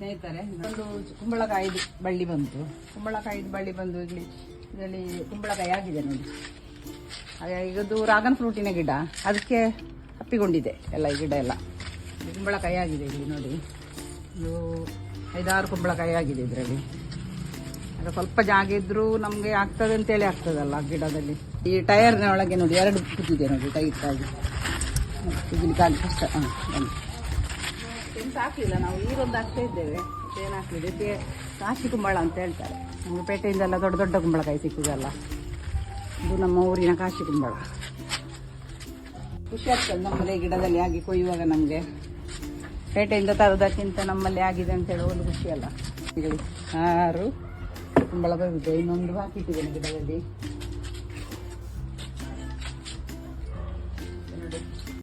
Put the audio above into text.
ಸ್ನೇಹಿತರೆ, ಒಂದು ಕುಂಬಳಕಾಯಿದು ಬಳ್ಳಿ ಬಂತು. ಕುಂಬಳಕಾಯಿದು ಬಳ್ಳಿ ಬಂದು ಇದರಲ್ಲಿ ಕುಂಬಳಕಾಯಿ ಆಗಿದೆ ನೋಡಿ. ಈಗದು ಡ್ರಾಗನ್ ಫ್ರೂಟಿನ ಗಿಡ, ಅದಕ್ಕೆ ಹಪ್ಪಿಕೊಂಡಿದೆ ಎಲ್ಲ ಈ ಗಿಡ ಎಲ್ಲ. ಕುಂಬಳಕಾಯಿ ಆಗಿದೆ ಇಲ್ಲಿ ನೋಡಿ. ಇದು 5-6 ಕುಂಬಳಕಾಯಿ ಆಗಿದೆ ಇದರಲ್ಲಿ. ಆಗ ಸ್ವಲ್ಪ ಜಾಗ ಇದ್ರೂ ನಮಗೆ ಆಗ್ತದೆ ಅಂತೇಳಿ ಆಗ್ತದಲ್ಲ ಗಿಡದಲ್ಲಿ. ಈ ಟೈರ್ನ ಒಳಗೆ ನೋಡಿ 2 ಕೂತಿದೆ ನೋಡಿ ಟೈಟ್ ಆಗಿ. ಇಲ್ಲಿ ಕಾಲು ಕಷ್ಟ. ಏನು ಹಾಕಲಿಲ್ಲ ನಾವು, ನೀರೊಂದು ಹಾಕ್ತಾ ಇದ್ದೇವೆ. ಏನು ಹಾಕಲಿದೆ ಇದಕ್ಕೆ ಕಾಶಿ ಕುಂಬಳ ಅಂತ ಹೇಳ್ತಾರೆ. ನಮಗೆ ಪೇಟೆಯಿಂದೆಲ್ಲ ದೊಡ್ಡ ದೊಡ್ಡ ಕುಂಬಳಕಾಯಿ ಸಿಕ್ಕುದಲ್ಲ, ಇದು ನಮ್ಮ ಊರಿನ ಕಾಶಿ ಕುಂಬಳ. ಖುಷಿ ಆಗ್ತದೆ ನಮ್ಮಲ್ಲಿ ಗಿಡದಲ್ಲಿ ಆಗಿ ಕೊಯ್ಯುವಾಗ. ನಮಗೆ ಪೇಟೆಯಿಂದ ತರೋದಕ್ಕಿಂತ ನಮ್ಮಲ್ಲಿ ಆಗಿದೆ ಅಂತೇಳಿ ಒಂದು ಖುಷಿ ಅಲ್ಲ. 6 ಕುಂಬಳ ಬಂದಿದೆ, ಇನ್ನೊಂದು ಹಾಕಿಟ್ಟಿದ್ದೇನೆ ಗಿಡದಲ್ಲಿ.